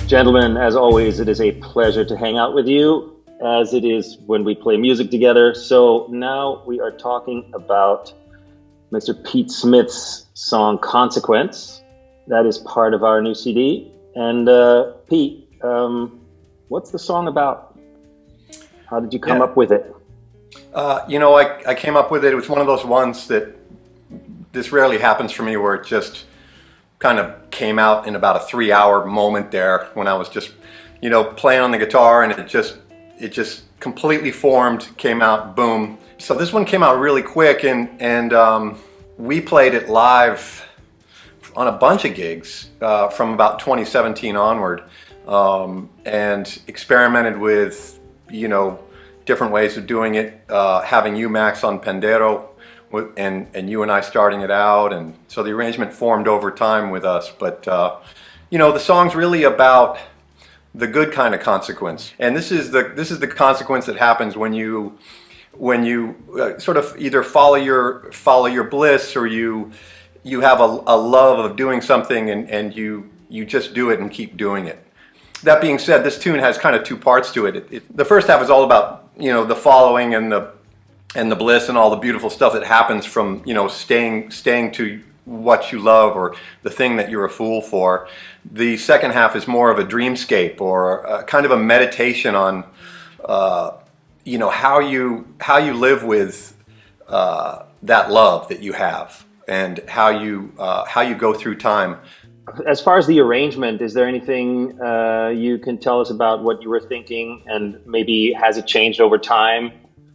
Gentlemen, as always, it is a pleasure to hang out with you, as it is when we play music together. So now we are talking about Mr. Pete Smith's song Consequence. That is part of our new CD. And Pete, what's the song about? How did you come up with it? I came up with it. It was one of those ones that this rarely happens for me, where it just kind of came out in about a 3-hour moment there when I was just, playing on the guitar, and it just completely formed, came out, boom. So this one came out really quick, and we played it live on a bunch of gigs from about 2017 onward, and experimented with, different ways of doing it, having you, Max, on pandeiro, and you and I starting it out, and so the arrangement formed over time with us. But the song's really about the good kind of consequence, and this is the consequence that happens when you sort of either follow your bliss, or you have a love of doing something, and you just do it and keep doing it. That being said, this tune has kind of two parts to it. The first half is all about the following and the bliss and all the beautiful stuff that happens from staying to what you love, or the thing that you're a fool for. The second half is more of a dreamscape, or a kind of a meditation on how you live with that love that you have, and how you go through time. As far as the arrangement, is there anything you can tell us about what you were thinking, and maybe has it changed over time?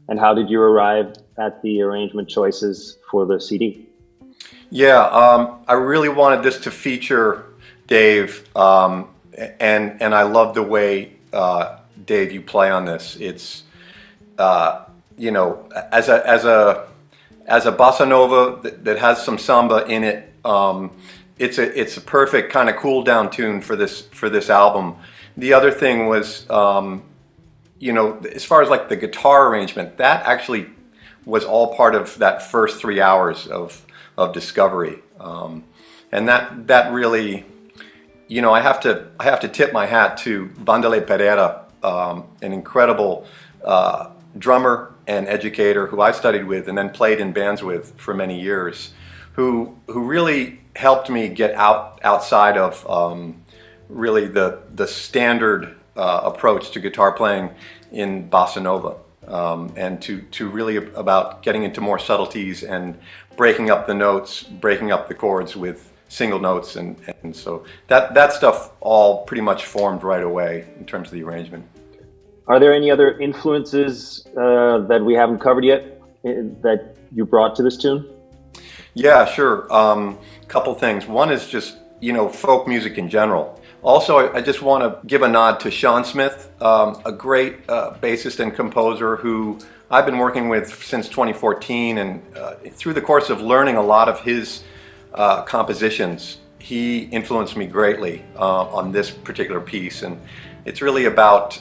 And how did you arrive at the arrangement choices for the CD? Yeah, I really wanted this to feature Dave, and I love the way Dave, you play on this. It's as a bossa nova that has some samba in it. It's a perfect kind of cool down tune for this album. The other thing was, as far as like the guitar arrangement, that actually was all part of that first 3 hours of discovery, and that really, I have to tip my hat to Vanderlei Pereira, an incredible drummer and educator who I studied with and then played in bands with for many years, who really helped me get outside of really the standard approach to guitar playing in bossa nova, and to really about getting into more subtleties and breaking up the notes, breaking up the chords with single notes, and so that stuff all pretty much formed right away in terms of the arrangement. Are there any other influences that we haven't covered yet that you brought to this tune? Yeah, sure. Couple things. One is just, folk music in general. Also, I just want to give a nod to Sean Smith, a great bassist and composer who I've been working with since 2014, and through the course of learning a lot of his compositions, he influenced me greatly on this particular piece. And it's really about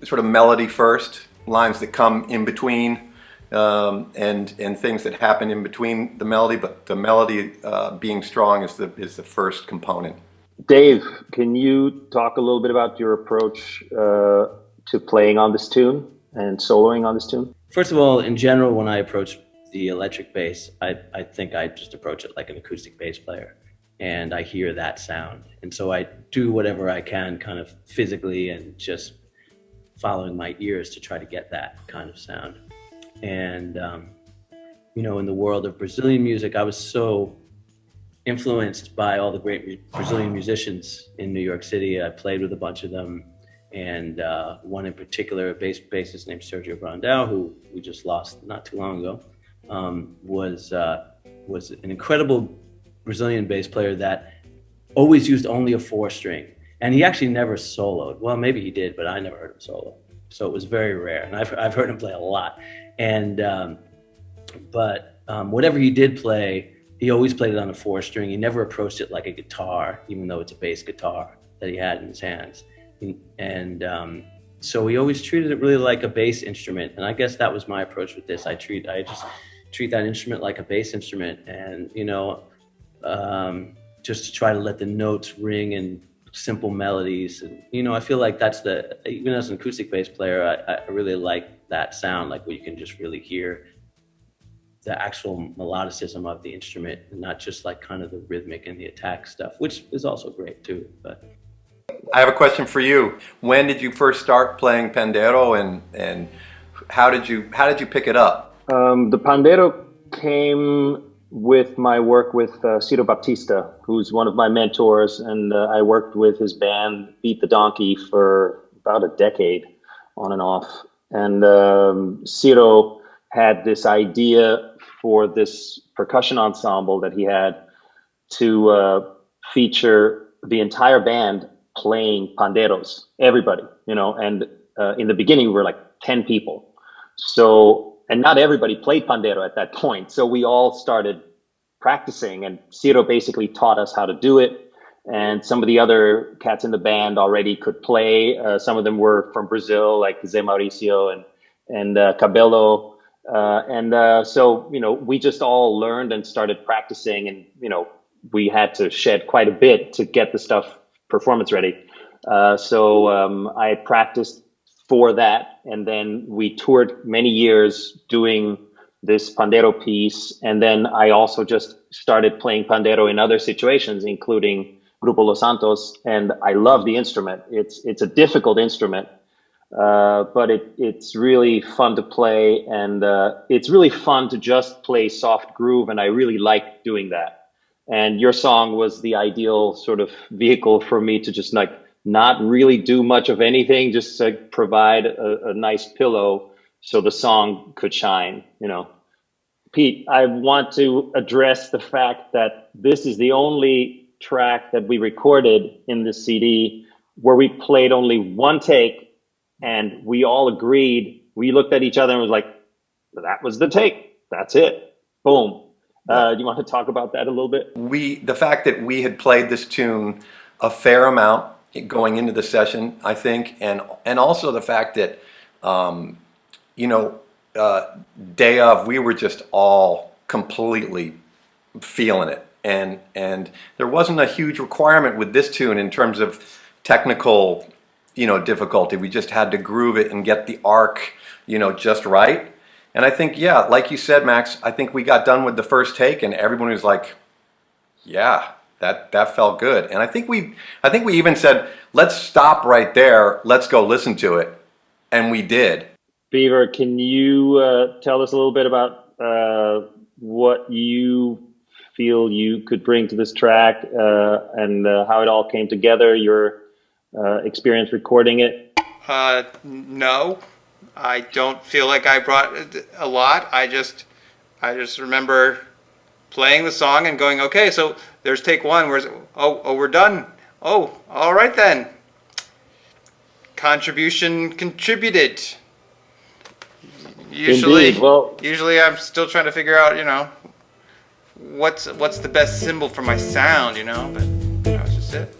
sort of melody first, lines that come in between, and things that happen in between the melody, but the melody being strong is the first component. Dave, can you talk a little bit about your approach to playing on this tune and soloing on this tune? First of all, in general, when I approach the electric bass, I think I just approach it like an acoustic bass player, and I hear that sound. And so I do whatever I can kind of physically and just following my ears to try to get that kind of sound. And, in the world of Brazilian music, I was so influenced by all the great Brazilian musicians in New York City. I played with a bunch of them, and one in particular, a bassist named Sergio Brandão, who we just lost not too long ago, was an incredible Brazilian bass player that always used only a 4-string. And he actually never soloed. Well, maybe he did, but I never heard him solo. So it was very rare, and I've heard him play a lot. And but whatever he did play, he always played it on a 4-string. He never approached it like a guitar, even though it's a bass guitar that he had in his hands. And so he always treated it really like a bass instrument. And I guess that was my approach with this. I just treat that instrument like a bass instrument, and just to try to let the notes ring and simple melodies. And, you know, I feel like that's even as an acoustic bass player, I really like that sound, like where you can just really hear the actual melodicism of the instrument, and not just like kind of the rhythmic and the attack stuff, which is also great too. But I have a question for you. When did you first start playing pandeiro, and how did you pick it up? The pandeiro came with my work with Ciro Baptista, who's one of my mentors, and I worked with his band Beat the Donkey for about a decade on and off. And Ciro had this idea for this percussion ensemble that he had to feature the entire band playing pandeiros, everybody, you know, and in the beginning we were like 10 people. So, and not everybody played pandeiro at that point. So we all started practicing, and Ciro basically taught us how to do it. And some of the other cats in the band already could play. Some of them were from Brazil, like Zé Mauricio and Cabello. So, you know, we just all learned and started practicing, and, you know, we had to shed quite a bit to get the stuff performance ready. So I practiced for that, and then we toured many years doing this pandeiro piece. And then I also just started playing pandeiro in other situations, including Grupo Los Santos, and I love the instrument. It's a difficult instrument, but it's really fun to play, and it's really fun to just play soft groove, and I really like doing that. And your song was the ideal sort of vehicle for me to just like not really do much of anything, just like provide a nice pillow so the song could shine, you know. Pete, I want to address the fact that this is the only track that we recorded in the CD where we played only one take, and we all agreed. We looked at each other and was like, that was the take. That's it. Boom. You want to talk about that a little bit? The fact that we had played this tune a fair amount going into the session, I think, and also the fact that, you know, day of, we were just all completely feeling it, and there wasn't a huge requirement with this tune in terms of technical, you know, difficulty. We just had to groove it and get the arc, you know, just right. And I think, yeah, like you said, Max, I think we got done with the first take, and everyone was like, yeah, that felt good. And I think we even said, let's stop right there, let's go listen to it, and we did. Beaver, can you tell us a little bit about what you feel you could bring to this track, and how it all came together, your experience recording it? No, I don't feel like I brought a lot. I just remember playing the song and going, okay, so there's take one. Where's we're done. Oh, all right then. Contribution contributed. Usually, Indeed. Well, usually I'm still trying to figure out, you know, what's the best symbol for my sound, you know. But that was just it.